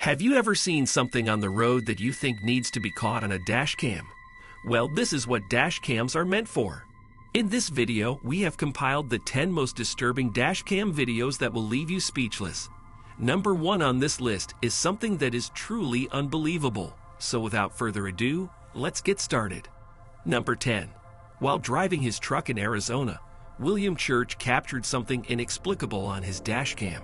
Have you ever seen something on the road that you think needs to be caught on a dash cam? Well, this is what dash cams are meant for. In this video, we have compiled the 10 most disturbing dash cam videos that will leave you speechless. Number 1 on this list is something that is truly unbelievable. So without further ado, let's get started. Number 10. While driving his truck in Arizona, William Church captured something inexplicable on his dash cam.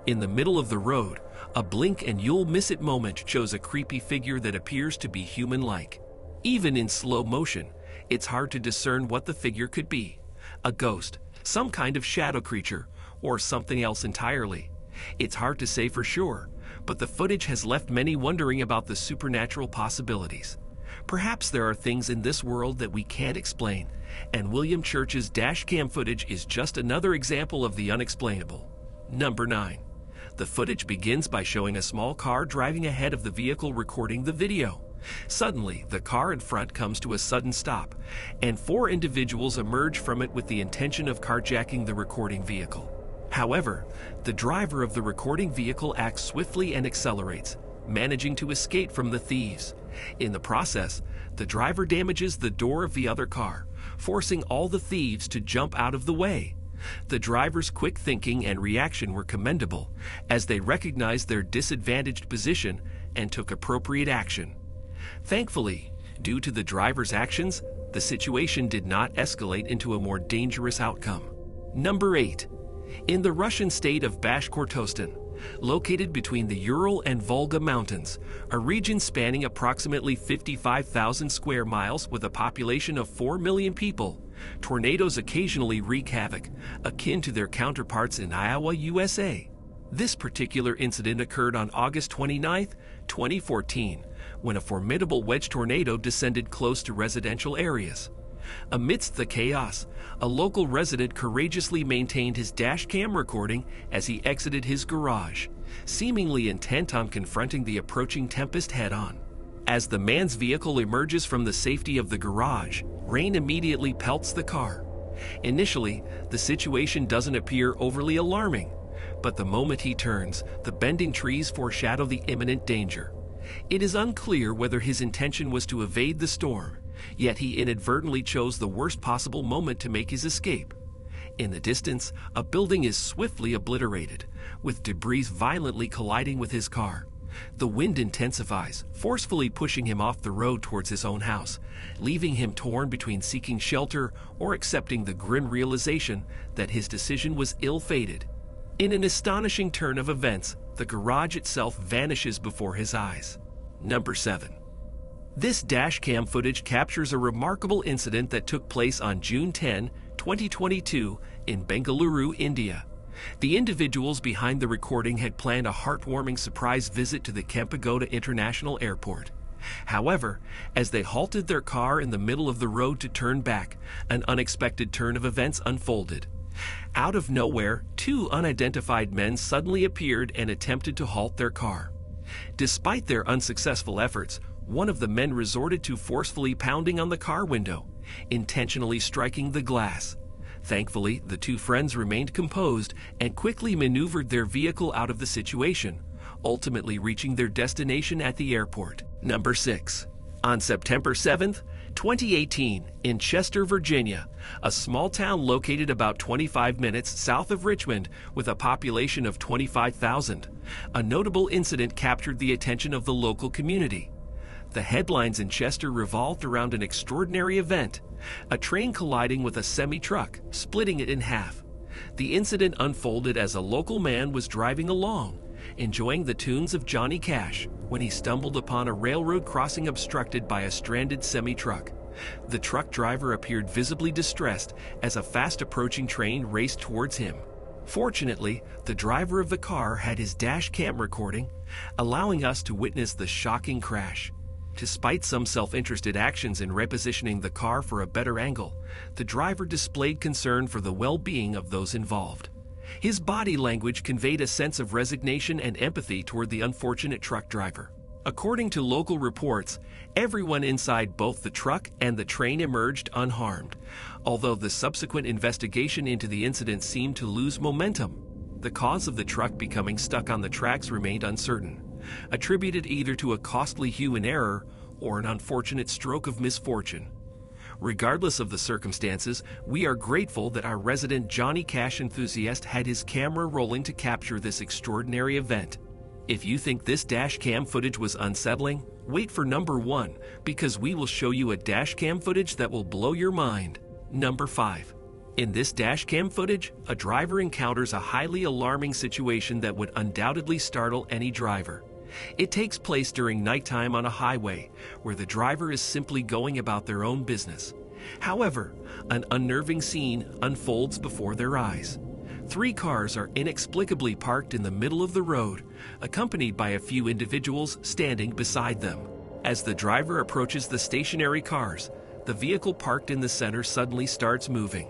In the middle of the road, a blink and you'll miss it moment shows a creepy figure that appears to be human-like. Even in slow motion, it's hard to discern what the figure could be. A ghost, some kind of shadow creature, or something else entirely. It's hard to say for sure, but the footage has left many wondering about the supernatural possibilities. Perhaps there are things in this world that we can't explain, and William Church's dash cam footage is just another example of the unexplainable. Number 9. The footage begins by showing a small car driving ahead of the vehicle recording the video. Suddenly, the car in front comes to a sudden stop, and 4 individuals emerge from it with the intention of carjacking the recording vehicle. However, the driver of the recording vehicle acts swiftly and accelerates, managing to escape from the thieves. In the process, the driver damages the door of the other car, forcing all the thieves to jump out of the way. The driver's quick thinking and reaction were commendable, as they recognized their disadvantaged position and took appropriate action. Thankfully, due to the driver's actions, the situation did not escalate into a more dangerous outcome. Number 8. In the Russian state of Bashkortostan, located between the Ural and Volga mountains, a region spanning approximately 55,000 square miles with a population of 4 million people, tornadoes occasionally wreak havoc, akin to their counterparts in Iowa, USA. This particular incident occurred on August 29, 2014, when a formidable wedge tornado descended close to residential areas. Amidst the chaos, a local resident courageously maintained his dash cam recording as he exited his garage, seemingly intent on confronting the approaching tempest head-on. As the man's vehicle emerges from the safety of the garage, rain immediately pelts the car. Initially, the situation doesn't appear overly alarming, but the moment he turns, the bending trees foreshadow the imminent danger. It is unclear whether his intention was to evade the storm, yet he inadvertently chose the worst possible moment to make his escape. In the distance, a building is swiftly obliterated, with debris violently colliding with his car. The wind intensifies, forcefully pushing him off the road towards his own house, leaving him torn between seeking shelter or accepting the grim realization that his decision was ill-fated. In an astonishing turn of events, the garage itself vanishes before his eyes. Number 7. This dash cam footage captures a remarkable incident that took place on June 10, 2022 in Bengaluru, India. The individuals behind the recording had planned a heartwarming surprise visit to the Kempegowda International Airport. However, as they halted their car in the middle of the road to turn back, an unexpected turn of events unfolded. Out of nowhere, 2 unidentified men suddenly appeared and attempted to halt their car. Despite their unsuccessful efforts, one of the men resorted to forcefully pounding on the car window, intentionally striking the glass. Thankfully, the 2 friends remained composed and quickly maneuvered their vehicle out of the situation, ultimately reaching their destination at the airport. Number 6. On September 7, 2018, in Chester, Virginia, a small town located about 25 minutes south of Richmond with a population of 25,000, a notable incident captured the attention of the local community. The headlines in Chester revolved around an extraordinary event, a train colliding with a semi-truck, splitting it in half. The incident unfolded as a local man was driving along, enjoying the tunes of Johnny Cash, when he stumbled upon a railroad crossing obstructed by a stranded semi-truck. The truck driver appeared visibly distressed as a fast-approaching train raced towards him. Fortunately, the driver of the car had his dash cam recording, allowing us to witness the shocking crash. Despite some self-interested actions in repositioning the car for a better angle, the driver displayed concern for the well-being of those involved. His body language conveyed a sense of resignation and empathy toward the unfortunate truck driver. According to local reports, everyone inside both the truck and the train emerged unharmed, although the subsequent investigation into the incident seemed to lose momentum. The cause of the truck becoming stuck on the tracks remained uncertain, attributed either to a costly human error or an unfortunate stroke of misfortune. Regardless of the circumstances, we are grateful that our resident Johnny Cash enthusiast had his camera rolling to capture this extraordinary event. If you think this dash cam footage was unsettling, wait for number 1, because we will show you a dash cam footage that will blow your mind. Number 5. In this dash cam footage, a driver encounters a highly alarming situation that would undoubtedly startle any driver. It takes place during nighttime on a highway, where the driver is simply going about their own business. However, an unnerving scene unfolds before their eyes. 3 cars are inexplicably parked in the middle of the road, accompanied by a few individuals standing beside them. As the driver approaches the stationary cars, the vehicle parked in the center suddenly starts moving.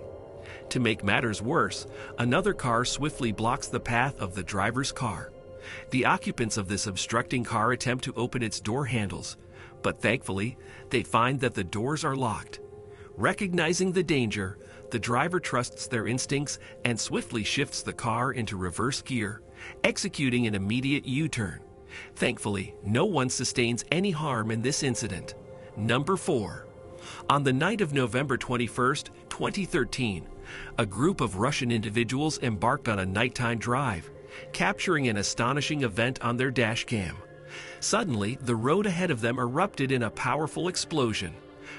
To make matters worse, another car swiftly blocks the path of the driver's car. The occupants of this obstructing car attempt to open its door handles, but thankfully, they find that the doors are locked. Recognizing the danger, the driver trusts their instincts and swiftly shifts the car into reverse gear, executing an immediate U-turn. Thankfully, no one sustains any harm in this incident. Number 4. On the night of November 21st, 2013, a group of Russian individuals embarked on a nighttime drive, capturing an astonishing event on their dash cam. Suddenly, the road ahead of them erupted in a powerful explosion.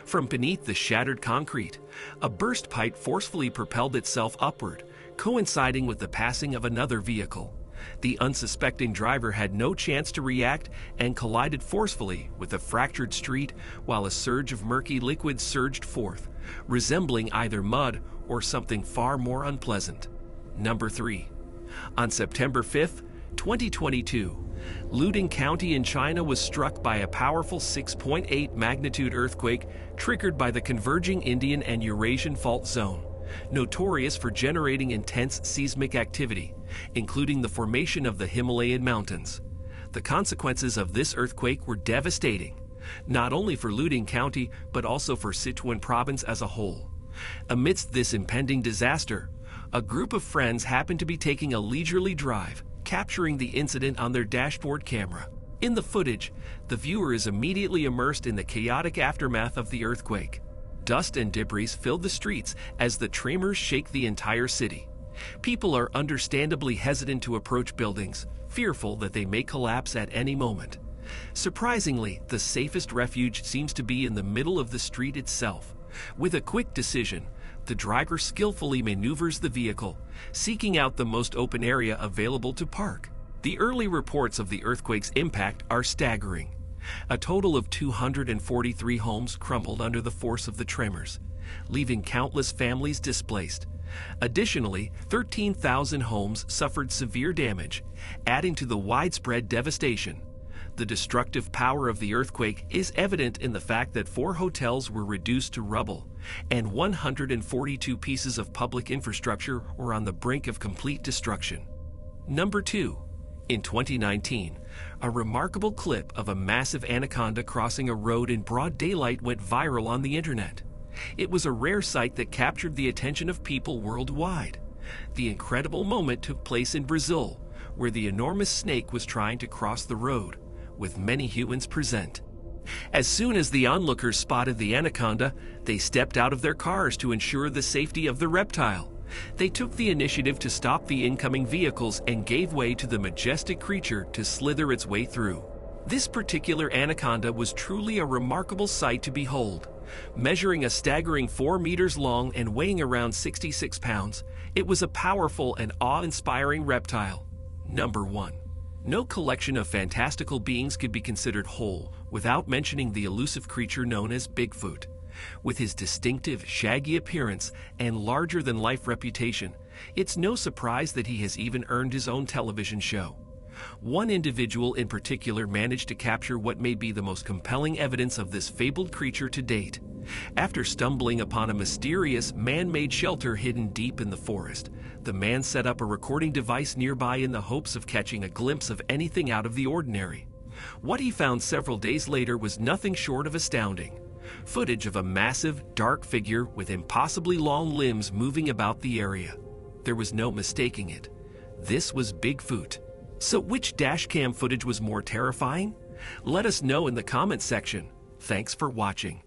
From beneath the shattered concrete, a burst pipe forcefully propelled itself upward, coinciding with the passing of another vehicle. The unsuspecting driver had no chance to react and collided forcefully with a fractured street while a surge of murky liquid surged forth, resembling either mud or something far more unpleasant. Number 3. On September 5th, 2022, Luding County in China was struck by a powerful 6.8 magnitude earthquake triggered by the converging Indian and Eurasian Fault Zone, notorious for generating intense seismic activity, including the formation of the Himalayan mountains. The consequences of this earthquake were devastating, not only for Luding County but also for Sichuan province as a whole. Amidst this impending disaster, a group of friends happened to be taking a leisurely drive, capturing the incident on their dashboard camera. In the footage, the viewer is immediately immersed in the chaotic aftermath of the earthquake. Dust and debris fill the streets as the tremors shake the entire city. People are understandably hesitant to approach buildings, fearful that they may collapse at any moment. Surprisingly, the safest refuge seems to be in the middle of the street itself. With a quick decision, the driver skillfully maneuvers the vehicle, seeking out the most open area available to park. The early reports of the earthquake's impact are staggering. A total of 243 homes crumbled under the force of the tremors, leaving countless families displaced. Additionally, 13,000 homes suffered severe damage, adding to the widespread devastation. The destructive power of the earthquake is evident in the fact that 4 hotels were reduced to rubble, and 142 pieces of public infrastructure were on the brink of complete destruction. Number 2. In 2019, a remarkable clip of a massive anaconda crossing a road in broad daylight went viral on the internet. It was a rare sight that captured the attention of people worldwide. The incredible moment took place in Brazil, where the enormous snake was trying to cross the road, with many humans present. As soon as the onlookers spotted the anaconda, they stepped out of their cars to ensure the safety of the reptile. They took the initiative to stop the incoming vehicles and gave way to the majestic creature to slither its way through. This particular anaconda was truly a remarkable sight to behold. Measuring a staggering 4 meters long and weighing around 66 pounds, it was a powerful and awe-inspiring reptile. Number 1. No collection of fantastical beings could be considered whole without mentioning the elusive creature known as Bigfoot. With his distinctive, shaggy appearance and larger-than-life reputation, it's no surprise that he has even earned his own television show. One individual in particular managed to capture what may be the most compelling evidence of this fabled creature to date. After stumbling upon a mysterious, man-made shelter hidden deep in the forest, the man set up a recording device nearby in the hopes of catching a glimpse of anything out of the ordinary. What he found several days later was nothing short of astounding. Footage of a massive, dark figure with impossibly long limbs moving about the area. There was no mistaking it. This was Bigfoot. So which dashcam footage was more terrifying? Let us know in the comments section. Thanks for watching.